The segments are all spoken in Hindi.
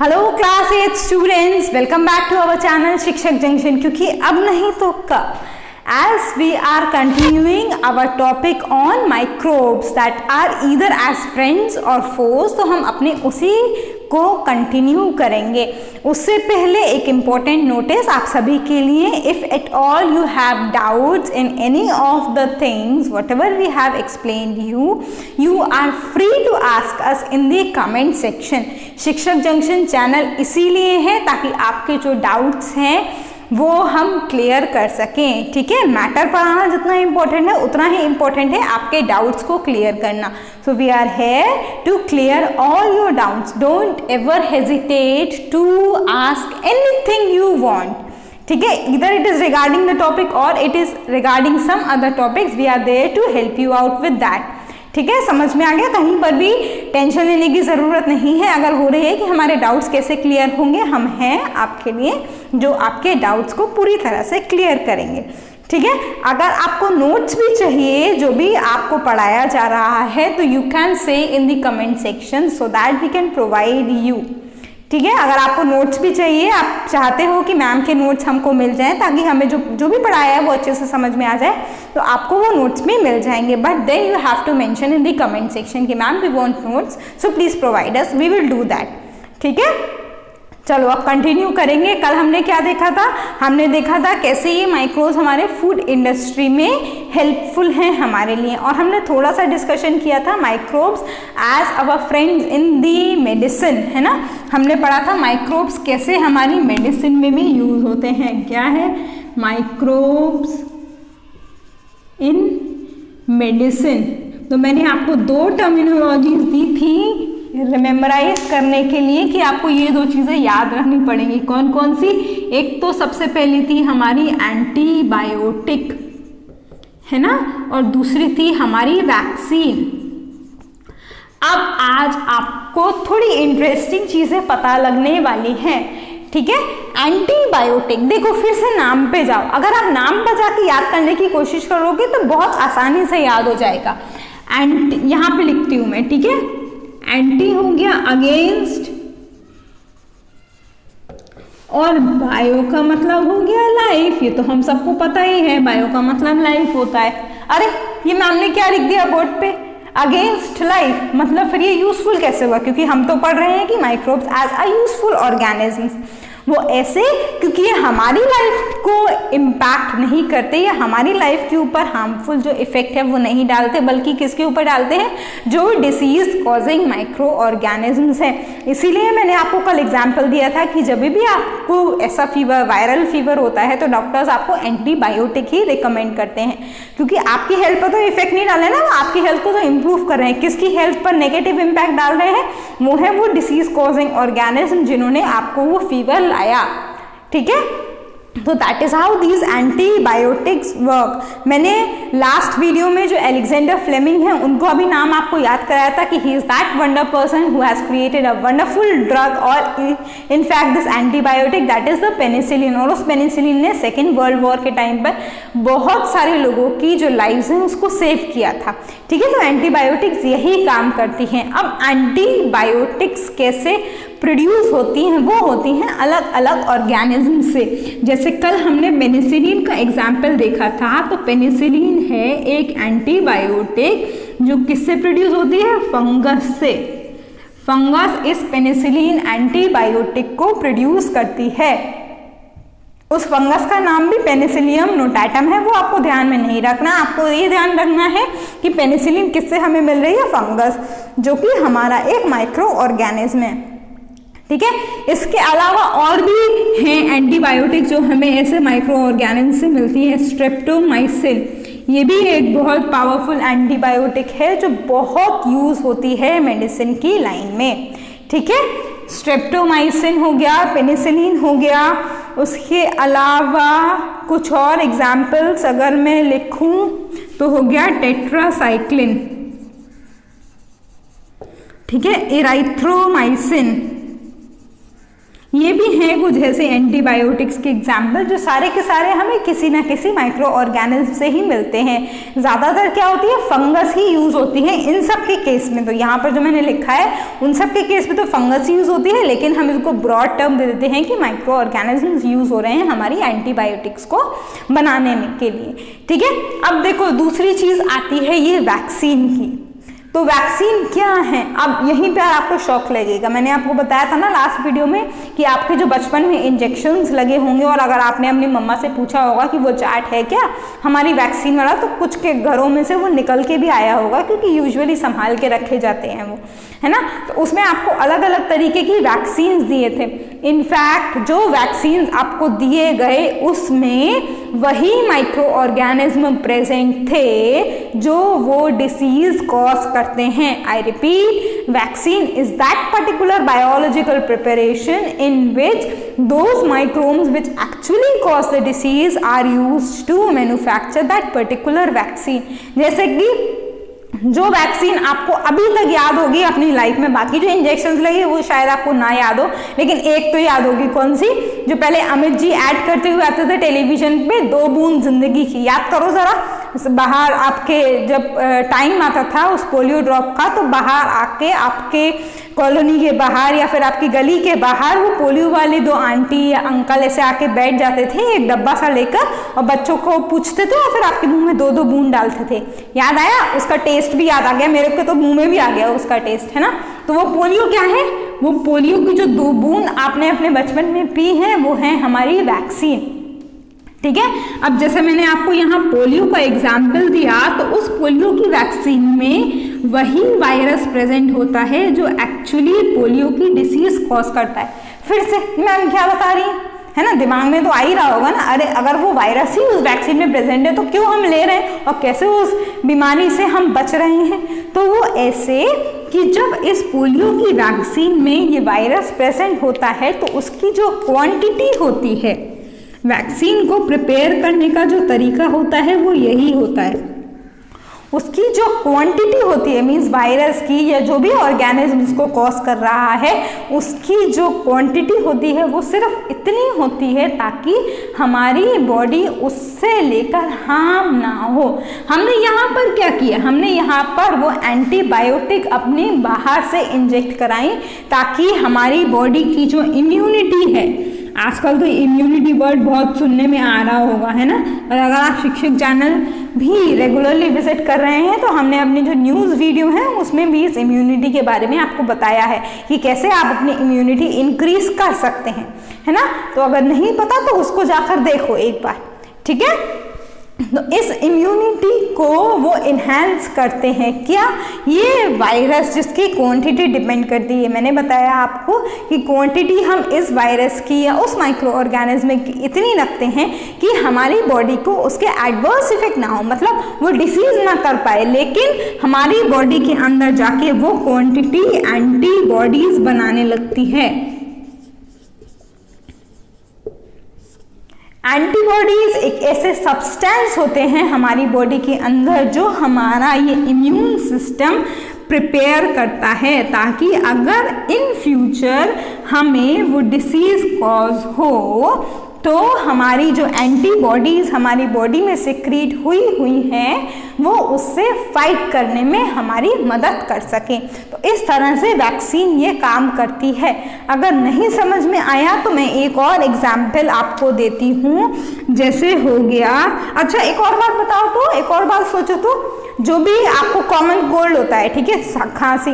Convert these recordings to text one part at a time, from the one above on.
Hello class 8 students, welcome back to our channel Shikshak junction. क्योंकि अब नहीं तो कब, as we are continuing our topic on microbes that are either as friends or foes, तो हम अपने उसी को कंटिन्यू करेंगे। उससे पहले एक इम्पॉर्टेंट नोटिस आप सभी के लिए, if at all you have doubts in any of the things whatever we have explained you are free to ask us in the comment section. Shikshak junction channel इसीलिए है ताकि आपके जो डाउट्स हैं वो हम क्लियर कर सकें। ठीक है, मैटर पढ़ाना जितना इम्पोर्टेंट है उतना ही इम्पोर्टेंट है आपके डाउट्स को क्लियर करना। So we are here to clear all your doubts. Don't ever hesitate to ask anything you want. ठीक है, इधर it is regarding the topic और it is regarding some other topics, we are there to help you out with that. ठीक है, समझ में आ गया? कहीं पर भी टेंशन लेने की ज़रूरत नहीं है। अगर हो रही है कि हमारे डाउट्स कैसे क्लियर होंगे, हम हैं आपके लिए जो आपके डाउट्स को पूरी तरह से क्लियर करेंगे। ठीक है, अगर आपको नोट्स भी चाहिए जो भी आपको पढ़ाया जा रहा है तो you can say in the comment section so that we can provide you. ठीक है, अगर आपको नोट्स भी चाहिए, आप चाहते हो कि मैम के नोट्स हमको मिल जाएं ताकि हमें जो भी पढ़ाया है वो अच्छे से समझ में आ जाए, तो आपको वो नोट्स भी मिल जाएंगे। But then you have to mention in the comment section कि ma'am we want notes, so please provide us, we will do that. ठीक है, चलो अब कंटिन्यू करेंगे। कल हमने क्या देखा था? हमने देखा था कैसे ये माइक्रोब्स हमारे फूड इंडस्ट्री में हेल्पफुल हैं हमारे लिए, और हमने थोड़ा सा डिस्कशन किया था microbes as our friends in the medicine, है ना। हमने पढ़ा था माइक्रोब्स कैसे हमारी मेडिसिन में भी यूज होते हैं। क्या है? Microbes in medicine. तो मैंने आपको दो टर्मिनोलॉजीज दी थी रिमेम्बराइज करने के लिए कि आपको ये दो चीज़ें याद रखनी पड़ेंगी। कौन कौन सी? एक तो सबसे पहली थी हमारी एंटीबायोटिक, है ना, और दूसरी थी हमारी वैक्सीन। अब आज आपको थोड़ी इंटरेस्टिंग चीज़ें पता लगने वाली हैं। ठीक है, एंटीबायोटिक, देखो फिर से नाम पे जाओ। अगर आप नाम बजा के याद करने की कोशिश करोगे तो बहुत आसानी से याद हो जाएगा। यहाँ पे लिखती हूँ मैं, ठीक है। एंटी हो गया अगेंस्ट, और बायो का मतलब हो गया लाइफ। ये तो हम सबको पता ही है, बायो का मतलब लाइफ होता है। अरे ये मैम ने क्या लिख दिया बोर्ड पे? अगेंस्ट लाइफ, मतलब फिर ये यूजफुल कैसे हुआ? क्योंकि हम तो पढ़ रहे हैं कि microbes as a useful organisms. वो ऐसे क्योंकि ये हमारी लाइफ को इम्पैक्ट नहीं करते, या हमारी लाइफ के ऊपर हार्मफुल जो इफेक्ट है वो नहीं डालते, बल्कि किसके ऊपर डालते हैं? जो डिसीज कॉजिंग माइक्रो ऑर्गेनिजम्स हैं। इसीलिए मैंने आपको कल एग्जाम्पल दिया था कि जब भी आपको ऐसा फीवर, वायरल फीवर होता है तो डॉक्टर्स आपको एंटीबायोटिक ही रिकमेंड करते हैं, क्योंकि आपकी हेल्थ पर तो इफेक्ट नहीं डाले ना, वो आपकी हेल्थ को तो इम्प्रूव कर रहे हैं। किसकी हेल्थ पर नेगेटिव इम्पैक्ट डाल रहे हैं? वो है वो डिसीज कॉजिंग ऑर्गेनिज्म जिन्होंने आपको वो फीवर लाया। ठीक है, तो that is how these antibiotics work. मैंने लास्ट वीडियो में जो अलेक्जेंडर फ्लेमिंग है उनको अभी नाम आपको याद कराया था कि he is that wonder person who has created a wonderful drug, और in fact this antibiotic that is the penicillin. और उस पेनिसिलिन ने सेकेंड वर्ल्ड वॉर के टाइम पर बहुत सारे लोगों की जो लाइव्स हैं उसको सेव किया था। ठीक है, तो एंटीबायोटिक्स यही काम करती हैं। अब एंटीबायोटिक्स कैसे प्रोड्यूस होती हैं? वो होती हैं अलग अलग ऑर्गेनिज्म से। जैसे कल हमने पेनिसिलिन का एग्जाम्पल देखा था, तो पेनिसिलिन है एक एंटीबायोटिक जो किससे प्रोड्यूस होती है? फंगस से। फंगस इस पेनिसिलिन एंटीबायोटिक को प्रोड्यूस करती है। उस फंगस का नाम भी पेनिसिलियम नोटाटम है, वो आपको ध्यान में नहीं रखना। आपको ये ध्यान रखना है कि पेनिसिलिन किससे हमें मिल रही है? फंगस, जो कि हमारा एक माइक्रो ऑर्गेनिज्म है। ठीक है, इसके अलावा और भी हैं एंटीबायोटिक जो हमें ऐसे माइक्रो ऑर्गेनिज्म से मिलती है। स्ट्रेप्टोमाइसिन, ये भी एक बहुत पावरफुल एंटीबायोटिक है जो बहुत यूज होती है मेडिसिन की लाइन में। ठीक है, स्ट्रेप्टोमाइसिन हो गया, पेनिसिलिन हो गया। उसके अलावा कुछ और एग्जाम्पल्स अगर मैं लिखूं तो हो गया टेट्रासाइक्लिन, ठीक है, एराइथ्रोमाइसिन, ये भी हैं कुछ ऐसे एंटीबायोटिक्स के एग्जाम्पल जो सारे के सारे हमें किसी ना किसी माइक्रो ऑर्गेनिज्म से ही मिलते हैं। ज़्यादातर क्या होती है, फंगस ही यूज़ होती है इन सब के केस में। तो यहाँ पर जो मैंने लिखा है उन सब के केस में तो फंगस यूज़ होती है, लेकिन हम इसको ब्रॉड टर्म दे देते हैं कि माइक्रो ऑर्गेनिज्म यूज़ हो रहे हैं हमारी एंटीबायोटिक्स को बनाने के लिए। ठीक है, अब देखो दूसरी चीज़ आती है ये वैक्सीन की। तो वैक्सीन क्या है, अब यहीं पर आपको शौक लगेगा। मैंने आपको बताया था ना लास्ट वीडियो में कि आपके जो बचपन में इंजेक्शंस लगे होंगे और अगर आपने अपनी मम्मा से पूछा होगा कि वो चार्ट है क्या हमारी वैक्सीन वाला, तो कुछ के घरों में से वो निकल के भी आया होगा, क्योंकि यूजुअली संभाल के रखे जाते हैं वो, है ना। तो उसमें आपको अलग अलग तरीके की वैक्सीन दिए थे। इनफैक्ट जो वैक्सीन आपको दिए गए उसमें वही माइक्रो ऑर्गेनिज्म प्रेजेंट थे जो वो डिसीज कॉज करते हैं। I repeat, vaccine is that particular biological preparation in which those microbes which actually cause the disease are used to manufacture that particular vaccine। जैसे कि जो वैक्सीन आपको अभी तक याद होगी अपनी लाइफ में, बाकी जो इंजेक्शंस लगे वो शायद आपको ना याद हो, लेकिन एक तो याद होगी, कौन सी, जो पहले अमित जी ऐड करते हुए आते थे टेलीविजन पे, 2 बूंद जिंदगी की। याद करो जरा, बाहर आपके जब टाइम आता था उस पोलियो ड्रॉप का, तो बाहर आके आपके कॉलोनी के बाहर या फिर आपकी गली के बाहर वो पोलियो वाली 2 आंटी या अंकल ऐसे आके बैठ जाते थे एक डब्बा सा लेकर और बच्चों को पूछते थे और फिर आपके मुंह में 2-2 बूंद डालते थे। याद आया? उसका टेस्ट भी याद आ गया, मेरे को तो मुंह में भी आ गया उसका टेस्ट, है ना। तो वो पोलियो क्या है, वो पोलियो की जो 2 बूंद आपने अपने बचपन में पी है वो है हमारी वैक्सीन। ठीक है, अब जैसे मैंने आपको यहाँ पोलियो का एग्जाम्पल दिया, तो उस पोलियो की वैक्सीन में वही वायरस प्रेजेंट होता है जो एक्चुअली पोलियो की डिसीज कॉज करता है। फिर से मैम क्या बता रही है ना, दिमाग में तो आ ही रहा होगा ना, अरे अगर वो वायरस ही उस वैक्सीन में प्रेजेंट है तो क्यों हम ले रहे हैं और कैसे उस बीमारी से हम बच रहे हैं। तो वो ऐसे कि जब इस पोलियो की वैक्सीन में ये वायरस प्रेजेंट होता है तो उसकी जो क्वांटिटी होती है, वैक्सीन को प्रिपेयर करने का जो तरीका होता है वो यही होता है। उसकी जो क्वांटिटी होती है, मीन्स वायरस की या जो भी ऑर्गेनिज्म इसको कॉज कर रहा है, उसकी जो क्वांटिटी होती है वो सिर्फ इतनी होती है ताकि हमारी बॉडी उससे लेकर हार्म ना हो। हमने यहाँ पर क्या किया, हमने यहाँ पर वो एंटीबायोटिक अपने बाहर से इंजेक्ट कराई ताकि हमारी बॉडी की जो इम्यूनिटी है, आजकल तो इम्यूनिटी वर्ड बहुत सुनने में आ रहा होगा, है ना। और अगर आप शिक्षक चैनल भी रेगुलरली विजिट कर रहे हैं तो हमने अपनी जो न्यूज़ वीडियो है उसमें भी इस इम्यूनिटी के बारे में आपको बताया है कि कैसे आप अपनी इम्यूनिटी इंक्रीज कर सकते हैं, है ना। तो अगर नहीं पता तो उसको जाकर देखो एक बार, ठीक है। तो इस इम्यूनिटी को वो इन्हेंस करते हैं क्या, ये वायरस जिसकी क्वांटिटी डिपेंड करती है। मैंने बताया आपको कि क्वांटिटी हम इस वायरस की या उस माइक्रो ऑर्गेनिज्म की इतनी रखते हैं कि हमारी बॉडी को उसके एडवर्स इफेक्ट ना हो, मतलब वो डिसीज ना कर पाए, लेकिन हमारी बॉडी के अंदर जाके वो क्वांटिटी एंटीबॉडीज बनाने लगती है। एंटीबॉडीज एक ऐसे सब्सटेंस होते हैं हमारी बॉडी के अंदर जो हमारा ये इम्यून सिस्टम प्रिपेयर करता है ताकि अगर इन फ्यूचर हमें वो डिसीज कॉज हो तो हमारी जो एंटीबॉडीज हमारी बॉडी में सिक्रीट हुई हैं वो उससे फाइट करने में हमारी मदद कर सकें। तो इस तरह से वैक्सीन ये काम करती है। अगर नहीं समझ में आया तो मैं एक और एग्जाम्पल आपको देती हूँ, जैसे हो गया, अच्छा एक और बात बताओ तो, एक और बात सोचो तो, जो भी आपको कॉमन कोल्ड होता है, ठीक है,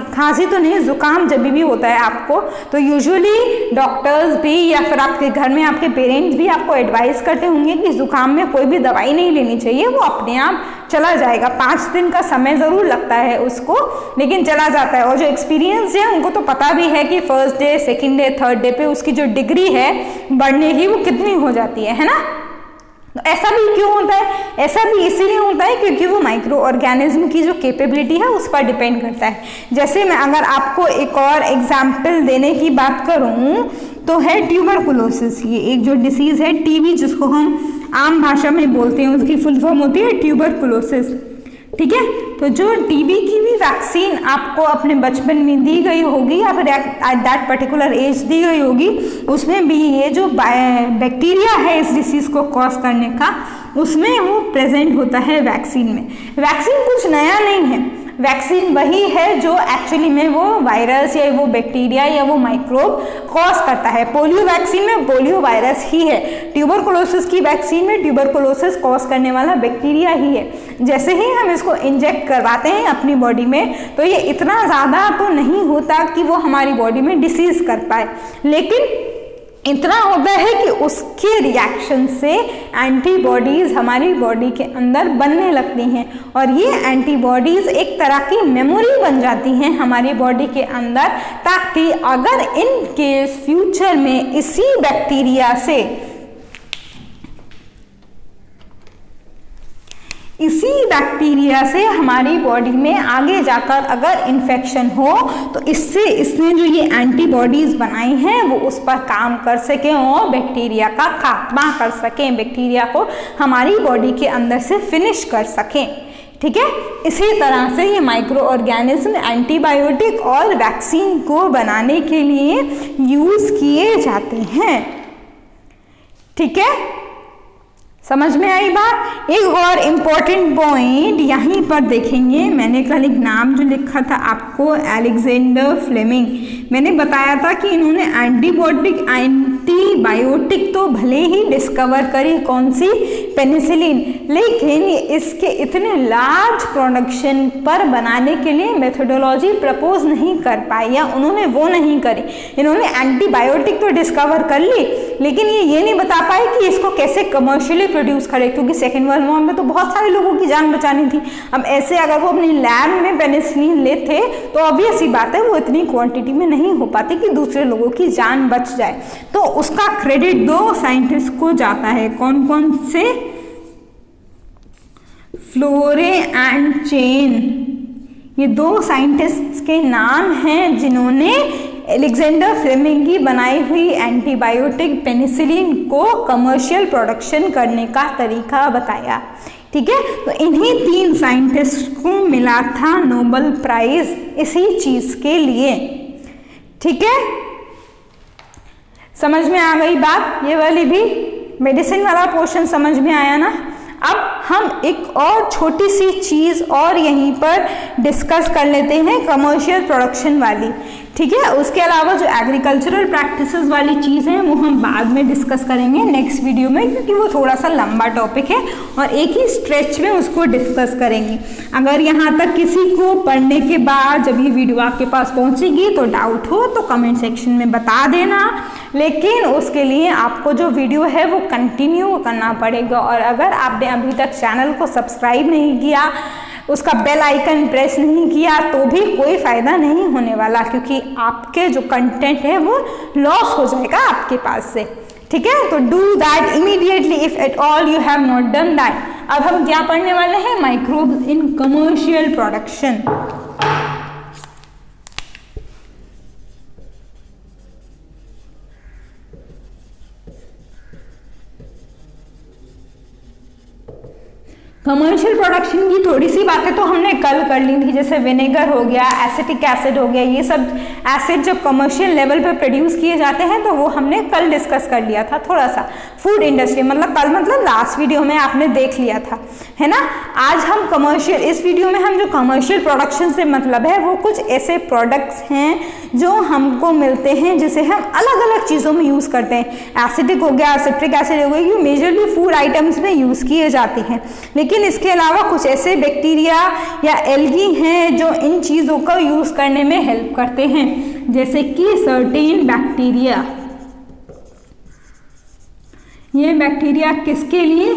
खांसी तो नहीं, जुकाम जब भी होता है आपको, तो यूजुअली डॉक्टर्स भी या फिर आपके घर में आपके पेरेंट्स भी आपको एडवाइस करते होंगे कि जुकाम में कोई भी दवाई नहीं लेनी चाहिए, वो अपने आप चला जाएगा। 5 दिन का समय ज़रूर लगता है उसको, लेकिन चला जाता है। और जो एक्सपीरियंस है उनको तो पता भी है कि first day, second day, third day पे उसकी जो डिग्री है बढ़ने की वो कितनी हो जाती है ना। तो ऐसा भी क्यों होता है, ऐसा भी इसीलिए होता है क्योंकि वो माइक्रो ऑर्गेनिज्म की जो कैपेबिलिटी है उस पर डिपेंड करता है। जैसे मैं अगर आपको एक और एग्जाम्पल देने की बात करूं तो है ट्यूबरकुलोसिस। ये एक जो डिसीज है टीबी, जिसको हम आम भाषा में बोलते हैं, उसकी फुल फॉर्म होती है ट्यूबरकुलोसिस, ठीक है। तो जो टीबी की भी वैक्सीन आपको अपने बचपन में दी गई होगी या फिर एट दैट पर्टिकुलर एज दी गई होगी, उसमें भी ये जो बैक्टीरिया है इस डिसीज़ को कॉज करने का, उसमें वो प्रेजेंट होता है वैक्सीन में। वैक्सीन कुछ नया नहीं है, वैक्सीन वही है जो एक्चुअली में वो वायरस या वो बैक्टीरिया या वो माइक्रोब कॉज करता है। पोलियो वैक्सीन में पोलियो वायरस ही है, ट्यूबरकुलोसिस की वैक्सीन में ट्यूबरकुलोसिस कॉज करने वाला बैक्टीरिया ही है। जैसे ही हम इसको इंजेक्ट करवाते हैं अपनी बॉडी में तो ये इतना ज़्यादा तो नहीं होता कि वो हमारी बॉडी में डिसीज कर पाए, लेकिन इतना होता है कि उसके रिएक्शन से एंटीबॉडीज़ हमारी बॉडी के अंदर बनने लगती हैं और ये एंटीबॉडीज़ एक तरह की मेमोरी बन जाती हैं हमारी बॉडी के अंदर, ताकि अगर इन केस फ्यूचर में इसी बैक्टीरिया से हमारी बॉडी में आगे जाकर अगर इन्फेक्शन हो तो इसने जो ये एंटीबॉडीज बनाई हैं वो उस पर काम कर सकें और बैक्टीरिया का खात्मा कर सकें, बैक्टीरिया को हमारी बॉडी के अंदर से फिनिश कर सकें। ठीक है, इसी तरह से ये माइक्रो ऑर्गेनिज्म एंटीबायोटिक और वैक्सीन को बनाने के लिए यूज किए जाते हैं। ठीक है, समझ में आई बात। एक और इम्पॉर्टेंट पॉइंट यहीं पर देखेंगे, मैंने कल एक नाम जो लिखा था आपको, अलेक्जेंडर फ्लेमिंग। मैंने बताया था कि इन्होंने एंटीबायोटिक तो भले ही डिस्कवर करी, कौन सी, पेनिसिलिन, लेकिन इसके इतने लार्ज प्रोडक्शन पर बनाने के लिए मेथोडोलॉजी प्रपोज नहीं कर पाई या उन्होंने वो नहीं करी। इन्होंने एंटीबायोटिक तो डिस्कवर कर ली, लेकिन ये नहीं बता पाए कि इसको कैसे कमर्शियली प्रोड्यूस करे, क्योंकि सेकेंड वर्ल्ड वॉर में तो बहुत सारे लोगों की जान बचानी थी। अब ऐसे अगर वो अपनी लैब में पेनिसिलिन लेते तो ऑब्वियस ही बात है वो इतनी क्वांटिटी में नहीं हो पाती कि दूसरे लोगों की जान बच जाए। तो उसका क्रेडिट दो साइंटिस्ट को जाता है, कौन कौन से, फ्लोरे एंड चेन, ये दो साइंटिस्ट के नाम हैं जिन्होंने अलेक्जेंडर फ्लेमिंग की बनाई हुई एंटीबायोटिक पेनिसिलिन को कमर्शियल प्रोडक्शन करने का तरीका बताया। ठीक है, तो इन्हीं 3 साइंटिस्ट को मिला था नोबेल प्राइज इसी चीज के लिए। ठीक है, समझ में आ गई बात, ये वाली भी मेडिसिन वाला पोर्शन समझ में आया ना। अब हम एक और छोटी सी चीज और यहीं पर डिस्कस कर लेते हैं, कमर्शियल प्रोडक्शन वाली। ठीक है, उसके अलावा जो एग्रीकल्चरल प्रैक्टिसेस वाली चीज़ है वो हम बाद में डिस्कस करेंगे नेक्स्ट वीडियो में, क्योंकि वो थोड़ा सा लंबा टॉपिक है और एक ही स्ट्रेच में उसको डिस्कस करेंगे। अगर यहाँ तक किसी को पढ़ने के बाद जब ये वीडियो आपके पास पहुँचेगी तो डाउट हो तो कमेंट सेक्शन में बता देना, लेकिन उसके लिए आपको जो वीडियो है वो कंटिन्यू करना पड़ेगा। और अगर आपने अभी तक चैनल को सब्सक्राइब नहीं किया, उसका बेल आइकन प्रेस नहीं किया, तो भी कोई फ़ायदा नहीं होने वाला, क्योंकि आपके जो कंटेंट है वो लॉस हो जाएगा आपके पास से। ठीक है, तो do that immediately if at all you have not done that. अब हम क्या पढ़ने वाले हैं, microbes in commercial production. Commercial production की थोड़ी सी बातें तो हमने कल कर ली थी, जैसे विनेगर हो गया, एसिटिक एसिड हो गया, ये सब एसिड जब कमर्शियल लेवल पर प्रोड्यूस किए जाते हैं तो वो हमने कल डिस्कस कर लिया था थोड़ा सा। फूड इंडस्ट्री मतलब कल मतलब लास्ट वीडियो में आपने देख लिया था, है ना। आज हम कमर्शियल, इस वीडियो में हम जो कमर्शियल प्रोडक्शन से मतलब है वो कुछ ऐसे प्रोडक्ट्स हैं जो हमको मिलते हैं जिसे हम अलग अलग चीज़ों में यूज़ करते हैं। एसिडिक हो गया, सिट्रिक एसिड हो गया, ये मेजरली फूड आइटम्स में यूज़ किए जाते हैं, लेकिन इसके अलावा कुछ ऐसे बैक्टीरिया या एल्गी हैं जो इन चीज़ों का यूज़ करने में हेल्प करते हैं, जैसे कि सर्टेन बैक्टीरिया। ये बैक्टीरिया किसके लिए,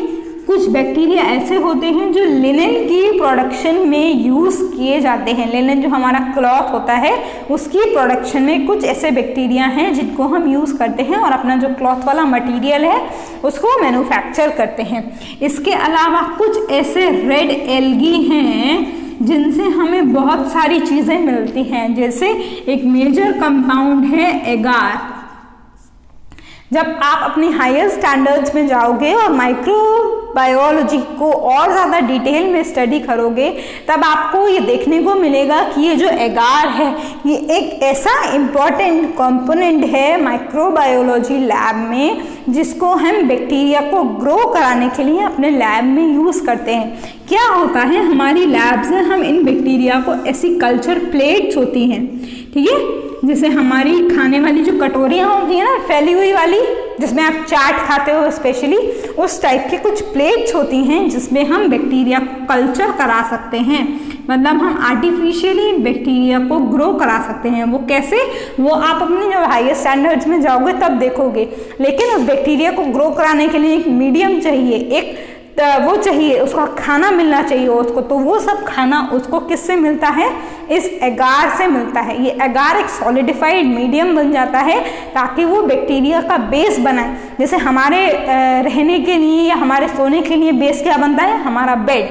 कुछ बैक्टीरिया ऐसे होते हैं जो लिनन की प्रोडक्शन में यूज़ किए जाते हैं। लिनन जो हमारा क्लॉथ होता है उसकी प्रोडक्शन में कुछ ऐसे बैक्टीरिया हैं जिनको हम यूज़ करते हैं और अपना जो क्लॉथ वाला मटेरियल है उसको मैन्युफैक्चर करते हैं। इसके अलावा कुछ ऐसे रेड एल्गी हैं जिनसे हमें बहुत सारी चीज़ें मिलती हैं, जैसे एक मेजर कंपाउंड है एगार। जब आप अपनी हायर स्टैंडर्ड्स में जाओगे और माइक्रो माइक्रोबायोलॉजी को और ज़्यादा डिटेल में स्टडी करोगे तब आपको ये देखने को मिलेगा कि ये जो एगार है ये एक ऐसा इम्पॉर्टेंट कंपोनेंट है माइक्रोबायोलॉजी लैब में जिसको हम बैक्टीरिया को ग्रो कराने के लिए अपने लैब में यूज़ करते हैं। क्या होता है हमारी लैब से हम इन बैक्टीरिया को ऐसी कल्चर प्लेट्स होती हैं, ठीक है, जैसे हमारी खाने वाली जो कटोरियाँ होती हैं ना फैली हुई वाली जिसमें आप चाट खाते हो स्पेशली, उस टाइप के कुछ प्लेट्स होती हैं जिसमें हम बैक्टीरिया को कल्चर करा सकते हैं, मतलब हम आर्टिफिशियली बैक्टीरिया को ग्रो करा सकते हैं। वो कैसे, वो आप अपने जब हायर स्टैंडर्ड्स में जाओगे तब देखोगे। लेकिन उस बैक्टीरिया को ग्रो कराने के लिए एक मीडियम चाहिए, एक वो चाहिए, उसका खाना मिलना चाहिए उसको। तो वो सब खाना उसको किससे मिलता है, इस एगार से मिलता है। ये एगार एक सॉलिडिफाइड मीडियम बन जाता है ताकि वो बैक्टीरिया का बेस बनाए। जैसे हमारे रहने के लिए या हमारे सोने के लिए बेस क्या बनता है, हमारा बेड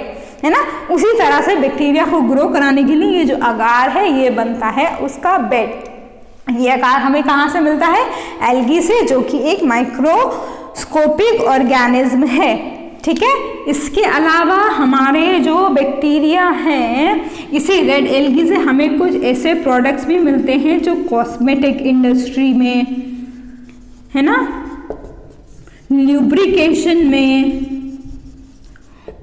है ना, उसी तरह से बैक्टीरिया को ग्रो कराने के लिए ये जो एगार है ये बनता है उसका बेड। ये एगार हमें कहाँ से मिलता है, एल्गी से, जो कि एक माइक्रोस्कोपिक ऑर्गेनिज्म है, ठीक है। इसके अलावा हमारे जो बैक्टीरिया हैं, इसी रेड एल्गी से हमें कुछ ऐसे प्रोडक्ट्स भी मिलते हैं जो कॉस्मेटिक इंडस्ट्री में है ना, ल्यूब्रिकेशन में,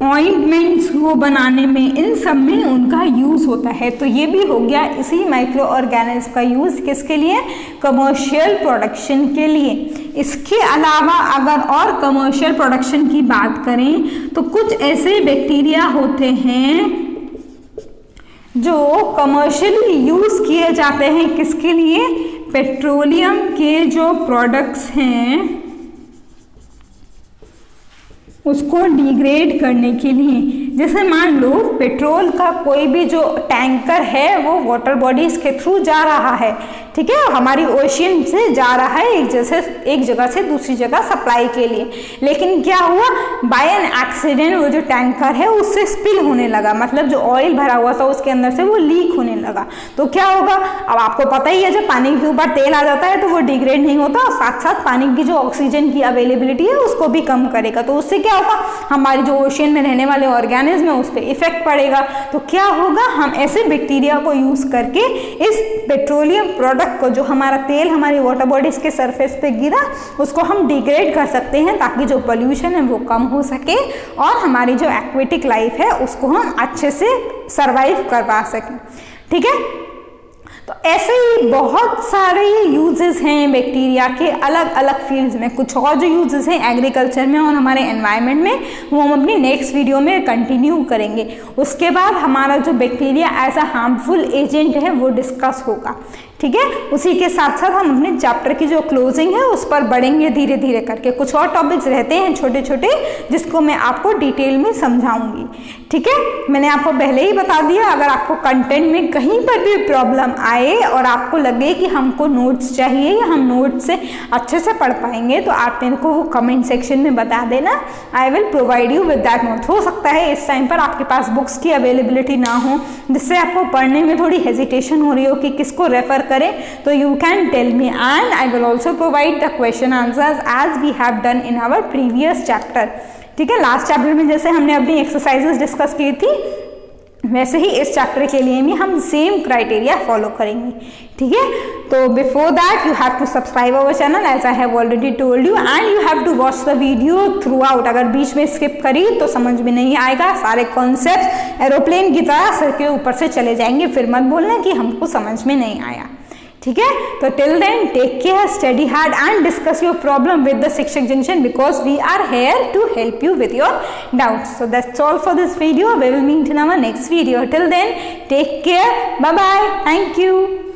ऑइंटमेंट्स को बनाने में, इन सब में उनका यूज़ होता है। तो ये भी हो गया इसी माइक्रो ऑर्गेनिज्म का यूज़ किसके लिए, कमर्शियल प्रोडक्शन के लिए। इसके अलावा अगर और कमर्शियल प्रोडक्शन की बात करें तो कुछ ऐसे बैक्टीरिया होते हैं जो कमर्शियली यूज़ किए जाते हैं किसके लिए, पेट्रोलियम के जो प्रोडक्ट्स हैं उसको डिग्रेड करने के लिए। जैसे मान लो पेट्रोल का कोई भी जो टैंकर है वो वाटर बॉडीज के थ्रू जा रहा है, ठीक है, हमारी ओशियन से जा रहा है एक जगह से दूसरी जगह सप्लाई के लिए। लेकिन क्या हुआ, बाय एन एक्सीडेंट वो जो टैंकर है उससे स्पिल होने लगा, मतलब जो ऑयल भरा हुआ था उसके अंदर से वो लीक होने लगा। तो क्या होगा, अब आपको पता ही है जब पानी के ऊपर तेल आ जाता है तो वो डिग्रेड नहीं होता और साथ साथ पानी की जो ऑक्सीजन की अवेलेबिलिटी है उसको भी कम करेगा। तो उससे क्या होगा, हमारी जो ओशियन में रहने वाले ऑर्गेनिज्म है उस पर इफेक्ट पड़ेगा। तो क्या होगा, हम ऐसे बैक्टीरिया को यूज करके इस पेट्रोलियम प्रोडक्ट को, जो हमारा तेल हमारी वाटर बॉडीज के सरफेस पे गिरा, उसको हम डिग्रेड कर सकते हैं ताकि जो पोल्यूशन है वो कम हो सके और हमारी जो एक्वेटिक लाइफ है उसको हम अच्छे से सरवाइव करवा सकें, ठीक है। तो ऐसे ही बहुत सारे यूजेस हैं बैक्टीरिया के अलग अलग फील्ड्स में। कुछ और जो यूजेस हैं एग्रीकल्चर में और हमारे एनवायरनमेंट में वो हम अपनी नेक्स्ट वीडियो में कंटिन्यू करेंगे। उसके बाद हमारा जो bacteria as a harmful agent है वो डिस्कस होगा, ठीक है। उसी के साथ साथ हम अपने चैप्टर की जो क्लोजिंग है उस पर बढ़ेंगे धीरे धीरे करके। कुछ और टॉपिक्स रहते हैं छोटे छोटे जिसको मैं आपको डिटेल में समझाऊंगी, ठीक है। मैंने आपको पहले ही बता दिया, अगर आपको कंटेंट में कहीं पर भी प्रॉब्लम आए और आपको लगे कि हमको नोट्स चाहिए या हम नोट्स से अच्छे से पढ़ पाएंगे तो आप मेरे को वो कमेंट सेक्शन में बता देना, I will provide you with that note. हो सकता है इस टाइम पर आपके पास बुक्स की अवेलेबिलिटी ना हो जिससे आपको पढ़ने में थोड़ी हेजिटेशन हो रही हो कि किसको रेफर करें, तो you can tell me and I will also provide the question answers as we have done in our previous chapter, ठीक है। लास्ट चैप्टर में जैसे हमने अपनी एक्सरसाइजेस डिस्कस की थी वैसे ही इस चैप्टर के लिए भी हम सेम क्राइटेरिया फॉलो करेंगे, ठीक है। तो before that you have to subscribe our channel as I have already told you and you have to watch the video throughout. अगर बीच में स्किप करी तो समझ में नहीं आएगा, सारे कॉन्सेप्ट एरोप्लेन की तरह सर के ऊपर से चले जाएंगे, फिर मत बोलना कि हमको समझ में नहीं आया, ठीक है। तो till then take care, study hard and discuss your problem with the Shikshak Junction because we are here to help you with your doubts. So that's all for this video. We will meet in our next video. Till then, take care. Bye bye. Thank you.